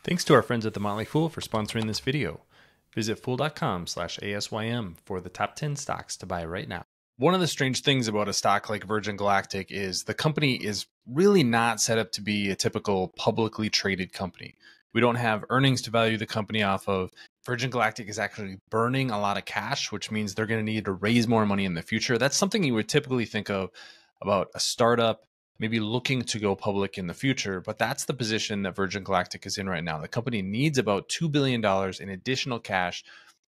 Thanks to our friends at The Motley Fool for sponsoring this video. Visit fool.com/ASYM for the top 10 stocks to buy right now. One of the strange things about a stock like Virgin Galactic is the company is really not set up to be a typical publicly traded company. We don't have earnings to value the company off of. Virgin Galactic is actually burning a lot of cash, which means they're going to need to raise more money in the future. That's something you would typically think of about a startup maybe looking to go public in the future, but that's the position that Virgin Galactic is in right now. The company needs about $2 billion in additional cash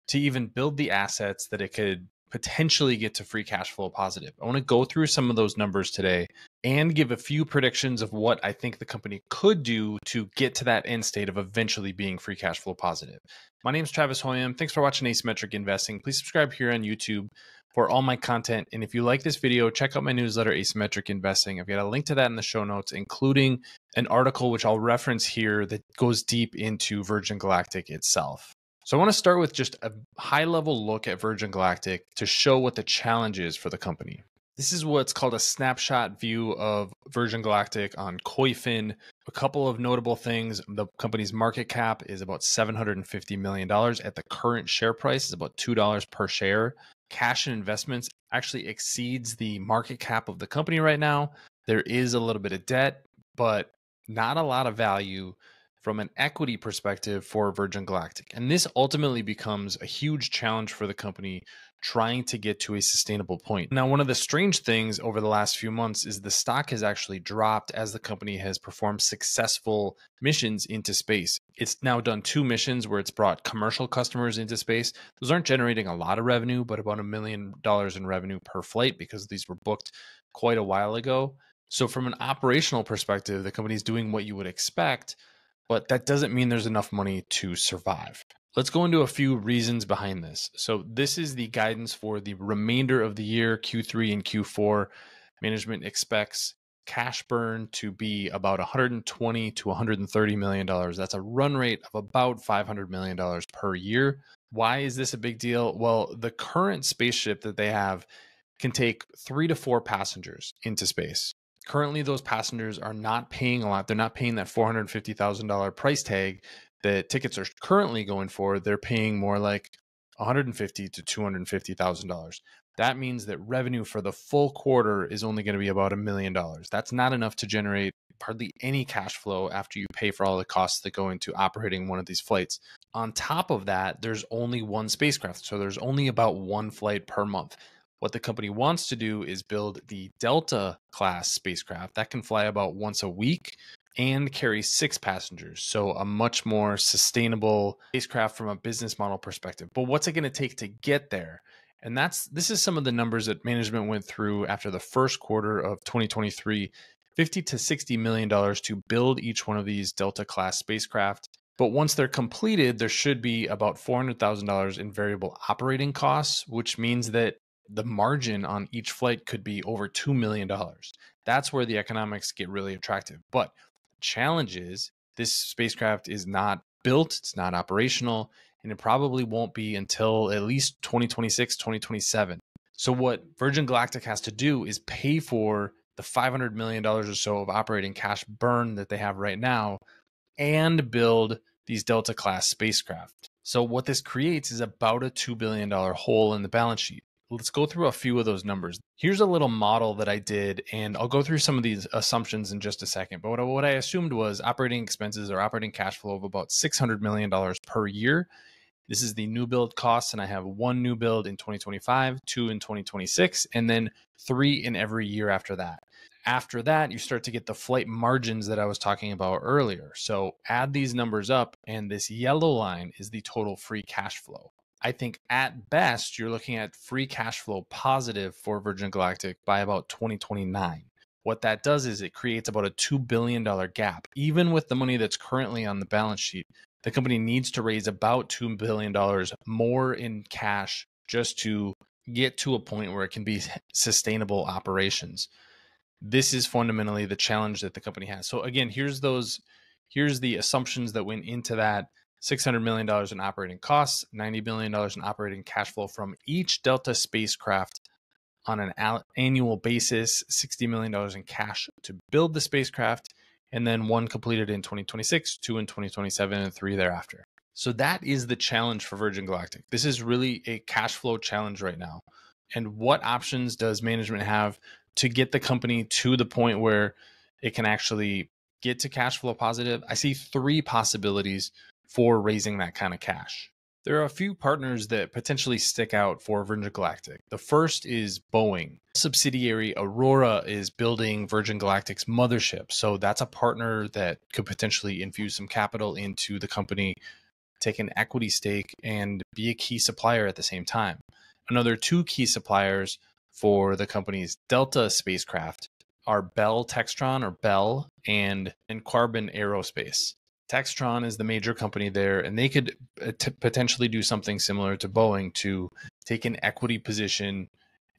to even build the assets that it could potentially get to free cash flow positive. I want to go through some of those numbers today and give a few predictions of what I think the company could do to get to that end state of eventually being free cash flow positive. My name is Travis Hoyam. Thanks for watching Asymmetric Investing. Please subscribe here on YouTube for all my content. And if you like this video, check out my newsletter, Asymmetric Investing. I've got a link to that in the show notes, including an article which I'll reference here that goes deep into Virgin Galactic itself. So I want to start with just a high-level look at Virgin Galactic to show what the challenge is for the company. This is what's called a snapshot view of Virgin Galactic on Koyfin. A couple of notable things. The company's market cap is about $750 million. At the current share price is about $2 per share. Cash and investments actually exceeds the market cap of the company right now. There is a little bit of debt, but not a lot of value from an equity perspective for Virgin Galactic. And this ultimately becomes a huge challenge for the company trying to get to a sustainable point. Now, one of the strange things over the last few months is the stock has actually dropped as the company has performed successful missions into space. It's now done 2 missions where it's brought commercial customers into space. Those aren't generating a lot of revenue, but about $1 million in revenue per flight because these were booked quite a while ago. So from an operational perspective, the company is doing what you would expect, but that doesn't mean there's enough money to survive. Let's go into a few reasons behind this. So this is the guidance for the remainder of the year, Q3 and Q4. Management expects cash burn to be about $120 to $130 million. That's a run rate of about $500 million per year. Why is this a big deal? Well, the current spaceship that they have can take 3 to 4 passengers into space. Currently, those passengers are not paying a lot. They're not paying that $450,000 price tag that tickets are currently going for. They're paying more like $150,000 to $250,000. That means that revenue for the full quarter is only going to be about $1 million. That's not enough to generate hardly any cash flow after you pay for all the costs that go into operating one of these flights. On top of that, there's only one spacecraft. So there's only about 1 flight per month. What the company wants to do is build the Delta class spacecraft that can fly about once a week and carry 6 passengers. So a much more sustainable spacecraft from a business model perspective. But what's it going to take to get there? And this is some of the numbers that management went through after the first quarter of 2023, $50 to $60 million to build each one of these Delta class spacecraft. But once they're completed, there should be about $400,000 in variable operating costs, which means that the margin on each flight could be over $2 million. That's where the economics get really attractive. But the challenge is this spacecraft is not built, it's not operational, and it probably won't be until at least 2026, 2027. So what Virgin Galactic has to do is pay for the $500 million or so of operating cash burn that they have right now and build these Delta class spacecraft. So what this creates is about a $2 billion hole in the balance sheet. Let's go through a few of those numbers. Here's a little model that I did, and I'll go through some of these assumptions in just a second. But what I assumed was operating expenses or operating cash flow of about $600 million per year. This is the new build costs, and I have 1 new build in 2025, 2 in 2026, and then 3 in every year after that. After that, you start to get the flight margins that I was talking about earlier. So add these numbers up, and this yellow line is the total free cash flow. I think at best, you're looking at free cash flow positive for Virgin Galactic by about 2029. What that does is it creates about a $2 billion gap. Even with the money that's currently on the balance sheet, the company needs to raise about $2 billion more in cash just to get to a point where it can be sustainable operations. This is fundamentally the challenge that the company has. So again, here's the assumptions that went into that. $600 million in operating costs, $90 million in operating cash flow from each Delta spacecraft on an annual basis, $60 million in cash to build the spacecraft, and then one completed in 2026, two in 2027, and three thereafter. So that is the challenge for Virgin Galactic. This is really a cash flow challenge right now. And what options does management have to get the company to the point where it can actually get to cash flow positive? I see three possibilities for raising that kind of cash. There are a few partners that potentially stick out for Virgin Galactic. The first is Boeing. Subsidiary Aurora is building Virgin Galactic's mothership. So that's a partner that could potentially infuse some capital into the company, take an equity stake, and be a key supplier at the same time. Another two key suppliers for the company's Delta spacecraft are Bell Textron, or Bell, and Carbon Aerospace. Textron is the major company there, and they could potentially do something similar to Boeing to take an equity position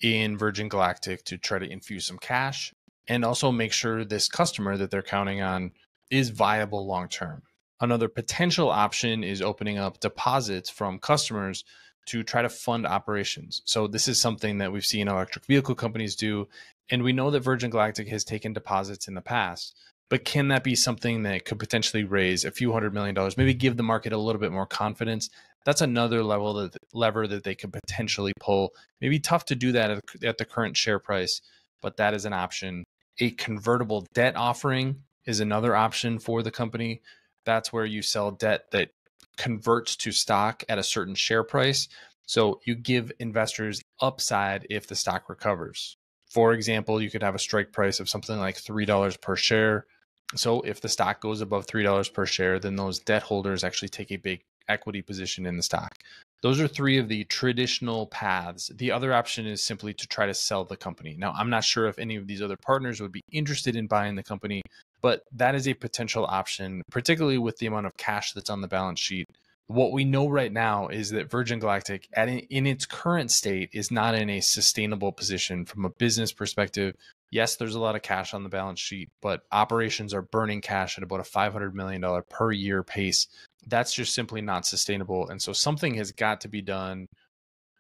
in Virgin Galactic to try to infuse some cash and also make sure this customer that they're counting on is viable long term. Another potential option is opening up deposits from customers to try to fund operations. So this is something that we've seen electric vehicle companies do, and we know that Virgin Galactic has taken deposits in the past. But can that be something that could potentially raise a few $100 million, maybe give the market a little bit more confidence? That's another lever that they could potentially pull. Maybe tough to do that at the current share price, but that is an option. A convertible debt offering is another option for the company. That's where you sell debt that converts to stock at a certain share price. So you give investors upside if the stock recovers. For example, you could have a strike price of something like $3 per share. So if the stock goes above $3 per share, then those debt holders actually take a big equity position in the stock. Those are three of the traditional paths. The other option is simply to try to sell the company. Now, I'm not sure if any of these other partners would be interested in buying the company, but that is a potential option, particularly with the amount of cash that's on the balance sheet. What we know right now is that Virgin Galactic, in its current state, is not in a sustainable position from a business perspective. Yes, there's a lot of cash on the balance sheet, but operations are burning cash at about a $500 million per year pace. That's just simply not sustainable. And so something has got to be done.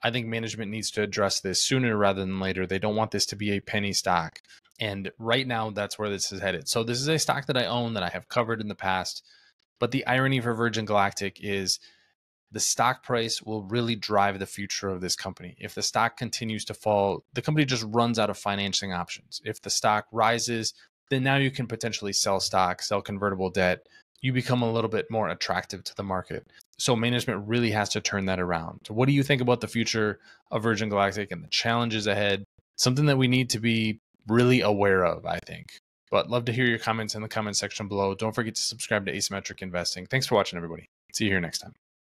I think management needs to address this sooner rather than later. They don't want this to be a penny stock. And right now, that's where this is headed. So this is a stock that I own, that I have covered in the past. But the irony for Virgin Galactic is the stock price will really drive the future of this company. If the stock continues to fall, the company just runs out of financing options. If the stock rises, then now you can potentially sell stock, sell convertible debt. You become a little bit more attractive to the market. So management really has to turn that around. So what do you think about the future of Virgin Galactic and the challenges ahead? Something that we need to be really aware of, I think. But love to hear your comments in the comment section below. Don't forget to subscribe to Asymmetric Investing. Thanks for watching, everybody. See you here next time.